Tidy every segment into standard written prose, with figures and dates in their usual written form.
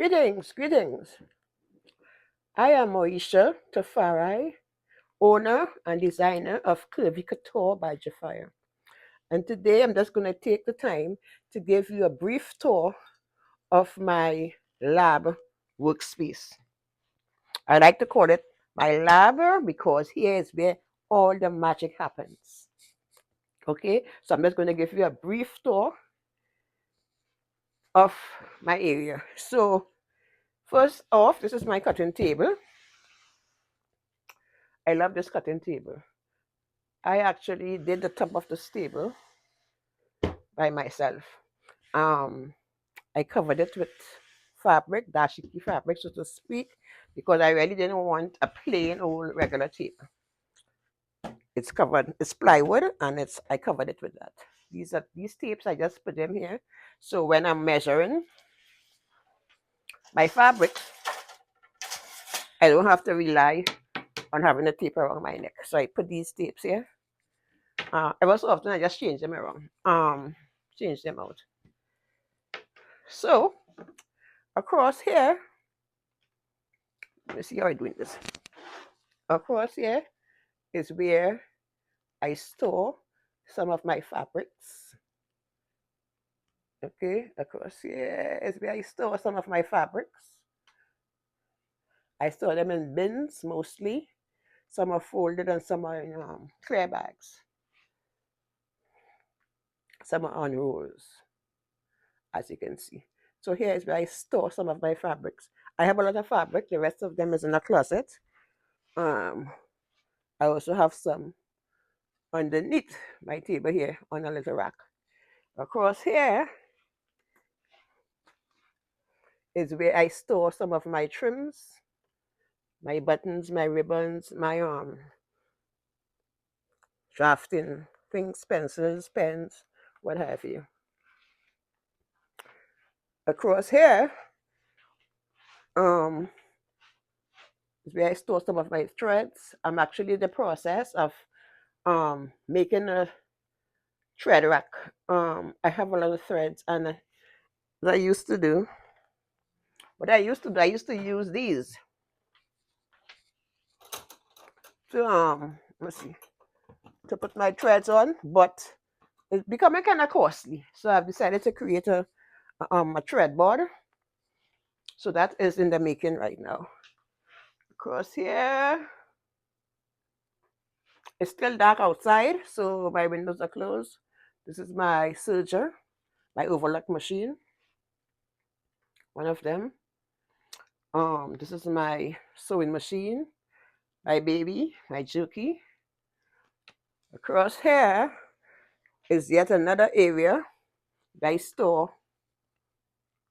Greetings. I am Moisha Tafari, owner and designer of Curvy Couture by Jahfya. And today I'm just going to take the time to give you a brief tour of my lab workspace. I like to call it my lab because here is where all the magic happens. Okay, so I'm just going to give you a brief tour of my area. So, first off, this is my cutting table. I love this cutting table. I actually did the top of this table by myself. Um, I covered it with fabric, dashiki fabric, so to speak, because I really didn't want a plain old regular table. It's covered, it's plywood, and I covered it with that. These tapes. I just put them here, so when I'm measuring my fabric, I don't have to rely on having a tape around my neck. So I put these tapes here. Every so often I just change them around, change them out. So across here, let me see how I'm doing this. Across here is where I store some of my fabrics. Okay, across here is where I store some of my fabrics. I store them in bins mostly. Some are folded and some are in clear bags. Some are on rolls, as you can see. So here is where I store some of my fabrics. I have a lot of fabric. The rest of them is in a closet. I also have some underneath my table here on a little rack. Across here is where I store some of my trims, my buttons, my ribbons, my drafting things, pencils, pens, what have you. Across here is where I store some of my threads. I'm actually in the process of making a thread rack. I have a lot of threads, and what I used to do, I used to use these to let's see, to put my threads on, but it's becoming kind of costly. So I've decided to create a thread board. So that is in the making right now. Across here, it's still dark outside, so my windows are closed. This is my serger, my overlock machine, one of them. This is my sewing machine, my baby, my Juki. Across here is yet another area that I store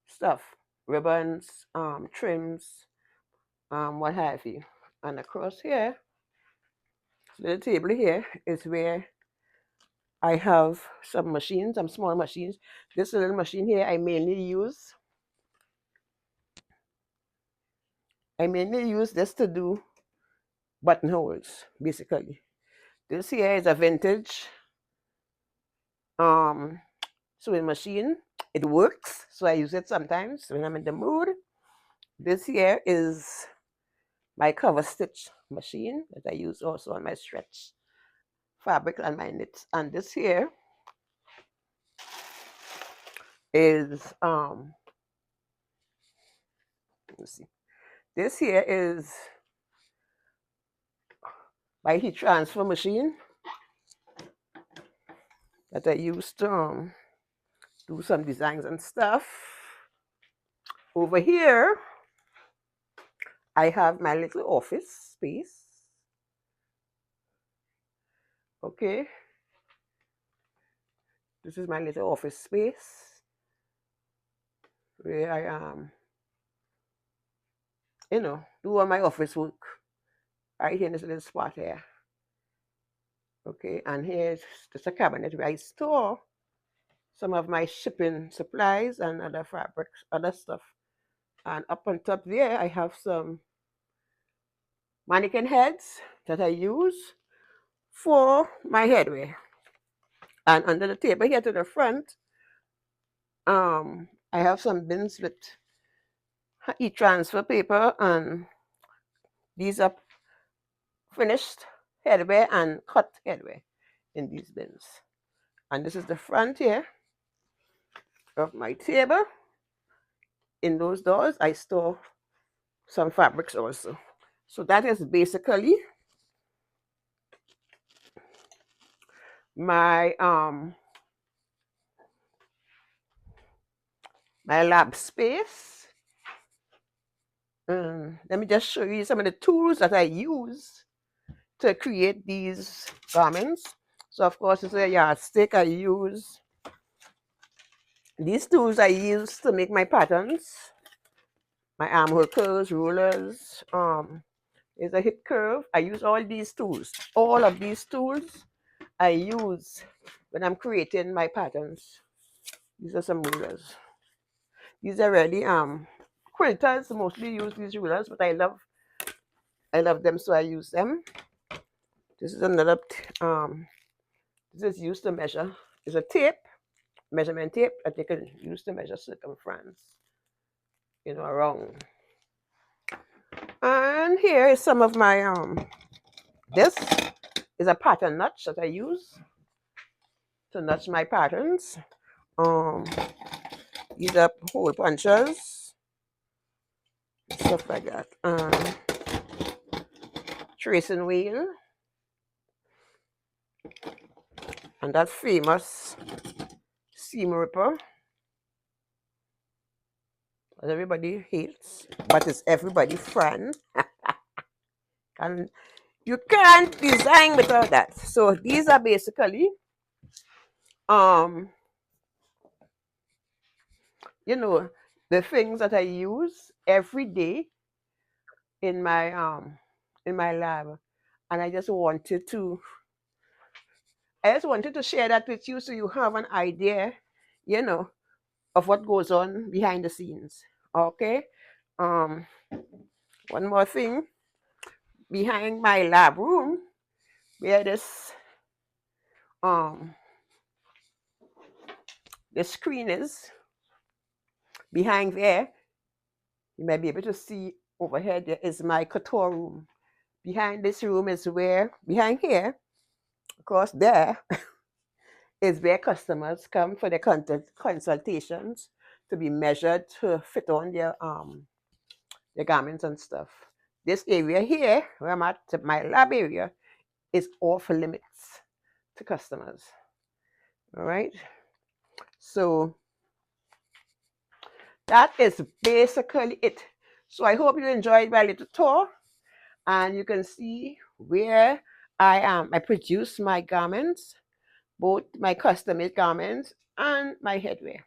stuff, ribbons, trims, what have you. And across here, the table here is where I have some machines, some small machines. This little machine here I mainly use this to do buttonholes, basically. This here is a vintage um sewing machine. It works, so I use it sometimes when I'm in the mood. This here is my cover stitch machine that I use also on my stretch fabric and my knits. And this here is let's see. This here is my heat transfer machine that I use to do some designs and stuff. Over here, I have my little office space. Okay, this is my little office space where I do all my office work right here in this little spot here. Okay, and here's just a cabinet where I store some of my shipping supplies and other fabrics, other stuff. And up on top there, I have some mannequin heads that I use for my headwear. And under the table here to the front, I have some bins with heat transfer paper, and these are finished headwear and cut headwear in these bins. And this is the front here of my table. In those doors, I store some fabrics also. So that is basically my my lab space. Let me just show you some of the tools that I use to create these garments. So of course, it's a yardstick. I use these tools I use to make my patterns. My armhole curves, rulers. Is a hip curve. I use all these tools. All of these tools I use when I'm creating my patterns. These are some rulers. These are really quilters mostly use these rulers, but I love them, so I use them. This is another this is used to measure. It's a tape, measurement tape that you can use to measure circumference, around. And here is some of my this is a pattern notch that I use to notch my patterns. These are hole punchers, stuff like that. Tracing wheel, and that famous seam ripper that everybody hates, but it's everybody's friend. And you can't design without that. So these are basically, the things that I use every day in my lab, and I just wanted to share that with you so you have an idea, you know, of what goes on behind the scenes. Okay. Um, One more thing, behind my lab room, where um the screen is, behind there, you might be able to see overhead there is my couture room. Behind this room is behind here, across there, is where customers come for their consultations to be measured to fit on their garments and stuff. This area here, where I'm at, my lab area, is off limits to customers. All right. So that is basically it. So I hope you enjoyed my little tour, and you can see where I am. I produce my garments, both my custom-made garments and my headwear.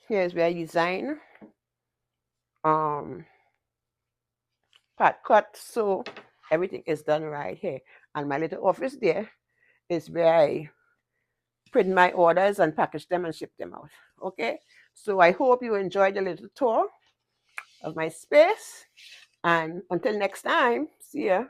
Here's where I design, part cut, so everything is done right here. And my little office there is where I print my orders and package them and ship them out. Okay, so I hope you enjoyed the little tour of my space, and until next time, see ya.